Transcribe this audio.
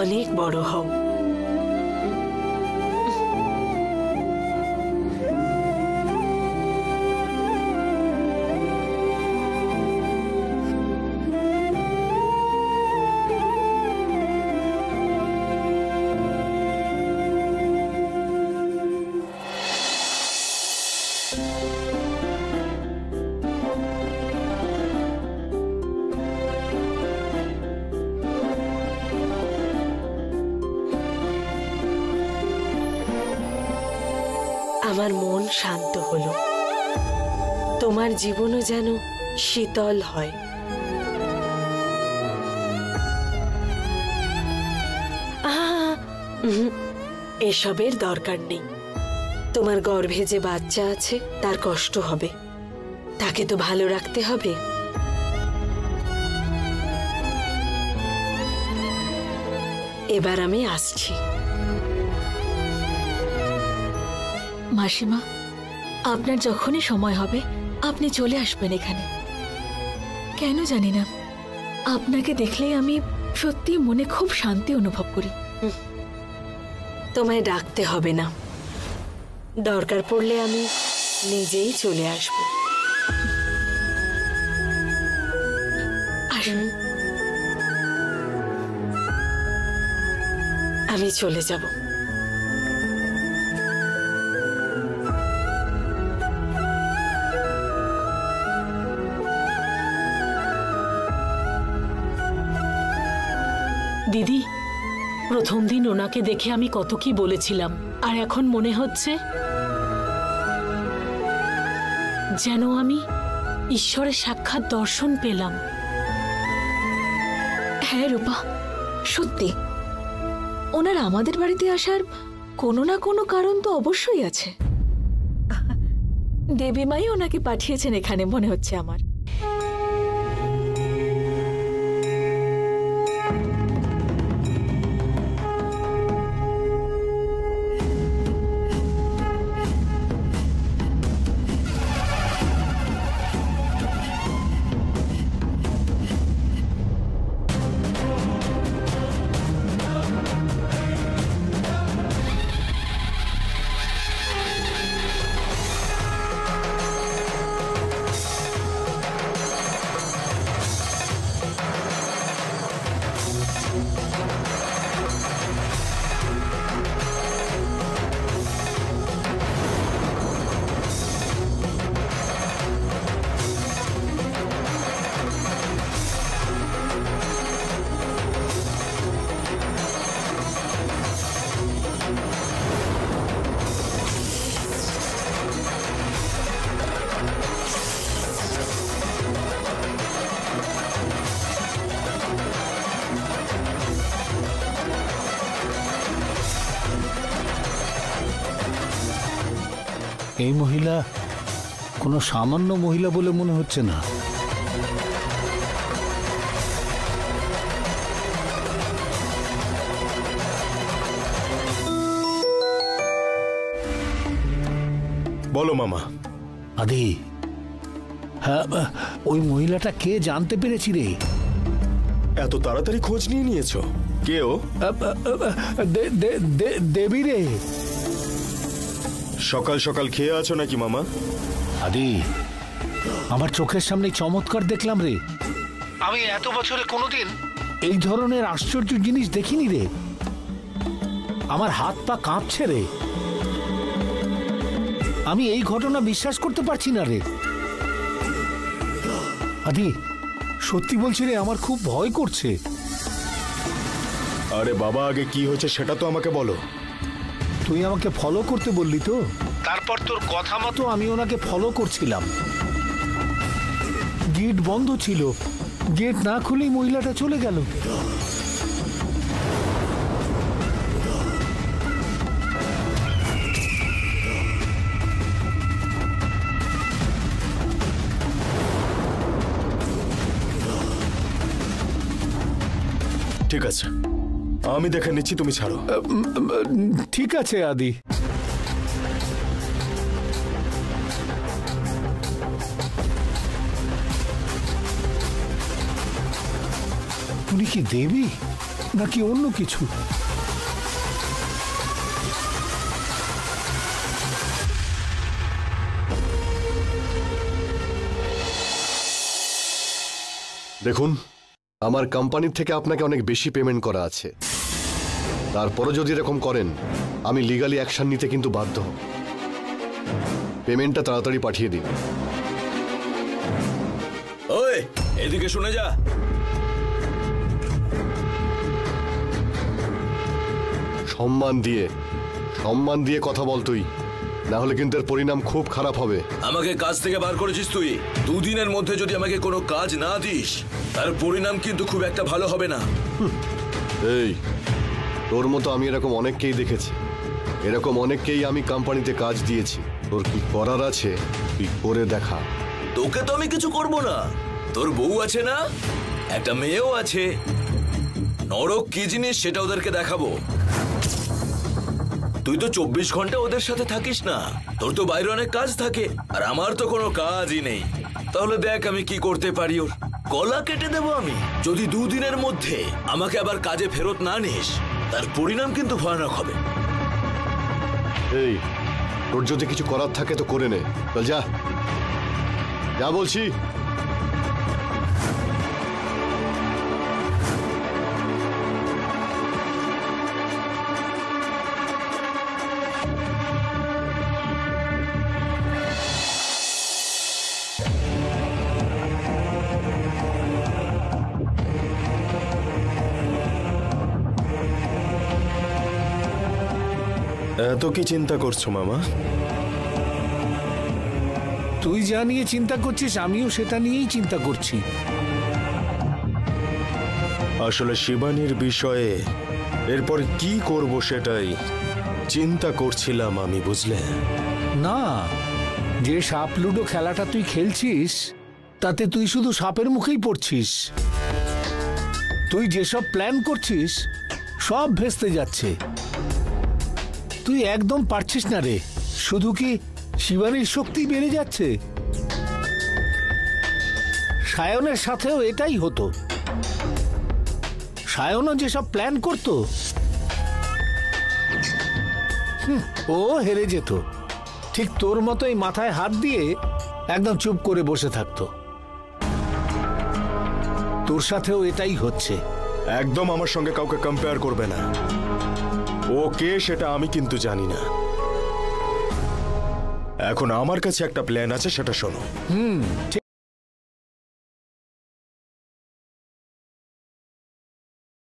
অনেক বড় হও। আমার মন শান্ত হলো, তোমার জীবনও যেন শীতল হয়। এসবের দরকার নেই। তোমার গর্ভে যে বাচ্চা আছে তার কষ্ট হবে, তাকে তো ভালো রাখতে হবে। এবার আমি আসছি। মাসিমা, আপনার যখনই সময় হবে আপনি চলে আসবেন এখানে। কেন জানি না, আপনাকে দেখলেই আমি সত্যি মনে খুব শান্তি অনুভব করি। তোমায় ডাকতে হবে না, দরকার পড়লে আমি নিজেই চলে আসব। আসুন। আমি চলে যাব। দিদি, প্রথম দিন ওনাকে দেখে আমি কত কি বলেছিলাম, আর এখন মনে হচ্ছে যেন আমি ঈশ্বরের সাক্ষাৎ দর্শন পেলাম। হ্যাঁ রূপা, সত্যি ওনার আমাদের বাড়িতে আসার কোনো না কোনো কারণ তো অবশ্যই আছে। দেবী মাই ওনাকে পাঠিয়েছেন এখানে মনে হচ্ছে আমার। এই মহিলা কোনো সামান্য মহিলা বলে মনে হচ্ছে না। বলো মামা। আদি, হ্যাঁ, ওই মহিলাটা কে জানতে পেরেছি রে। এত তাড়াতাড়ি খোঁজ নিয়ে নিয়েছো? কে ও? দেবী রে। সকাল সকাল খেয়ে আছো নাকি মামা? আদি, আমার চোখের সামনে চমৎকার দেখলাম রে। আমি এত বছরে কোনোদিন এই ধরনের আশ্চর্য জিনিস দেখিনি রে। আমার হাত পা কাঁপছে রে। আমি এই ঘটনা বিশ্বাস করতে পারছি না রে। আদি, সত্যি বলছি রে, আমার খুব ভয় করছে। আরে বাবা, আগে কি হয়েছে সেটা তো আমাকে বলো। তুই আমাকে ফলো করতে বললি তো, তারপর তোর কথা মতো আমি ওনাকে ফলো করছিলাম। গেট বন্ধ ছিল, গেট না খুলেই মহিলাটা চলে গেল। ঠিক আছে, আমি দেখে নিচ্ছি, তুমি ছাড়ো। ঠিক আছে আদি। উনি কি দেবী নাকি অন্য কিছু? দেখুন, আমার কোম্পানির থেকে আপনাকে অনেক বেশি পেমেন্ট করা আছে। তারপরে যদি এরকম করেন, আমি লিগালি অ্যাকশন নিতে কিন্তু বাধ্য হব। পেমেন্টটা তাড়াতাড়ি পাঠিয়ে দিন। ওই এদিকে শুনে যা। সম্মান দিয়ে কথা বল তুই, না হলে কিন্তু এর পরিণাম খুব খারাপ হবে। আমাকে কাজ থেকে বার করেছিস তুই। দুদিনের মধ্যে যদি আমাকে কোনো কাজ না দিস, তার পরিণাম কিন্তু খুব একটা ভালো হবে না। এই, তোর মতো আমি এরকম অনেককেই দেখেছি, এরকম অনেককেই আমি কোম্পানিতে কাজ দিয়েছি। তোর কি করার আছে তুই করে দেখা। তোকে তো আমি কিছু করব না। তোর বউ আছে না, একটা মেয়েও আছে। নরক কি জিনিস সেটা ওদেরকে দেখাবো। তুই তো 24 ঘন্টা ওদের সাথে থাকিস না, তোর তো বাইরে অনেক কাজ থাকে, আর আমার তো কোনো কাজই নেই। তাহলে দেখ আমি কি করতে পারি। ওর গলা কেটে দেবো আমি যদি 2 দিনের মধ্যে আমাকে আবার কাজে ফেরত না নিস। তার পরিণাম কিন্তু ভয়ানক হবে। এই, তোর যদি কিছু করার থাকে তো করে নে। চল যা, যা বলছি। এত কি চিন্তা করছো মামা? তুই যা নিয়ে চিন্তা করছিস আমিও সেটা নিয়েই চিন্তা করছি। আসলে শিবানীর বিষয়ে এরপর কি করব সেটাই চিন্তা করছিলাম আমি, বুঝলে? না, যে সাপ লুডো খেলাটা তুই খেলছিস তাতে তুই শুধু সাপের মুখেই পড়ছিস। তুই যেসব প্ল্যান করছিস সব ভেস্তে যাচ্ছে। তুই একদম পারছিস না রে। শুধু কি শিবানীর শক্তি বেড়ে যাচ্ছে? সায়নের সাথেও এটাই হতো। সায়নও যেসব প্ল্যান করতো ও হেরে যেত। ঠিক তোর মতোই মাথায় হাত দিয়ে একদম চুপ করে বসে থাকতো। তোর সাথেও এটাই হচ্ছে। একদম আমার সঙ্গে কাউকে কম্পেয়ার করবে না। ও কে সেটা আমি কিন্তু জানি না। এখন আমার কাছে একটা প্ল্যান আছে, সেটা শোনো।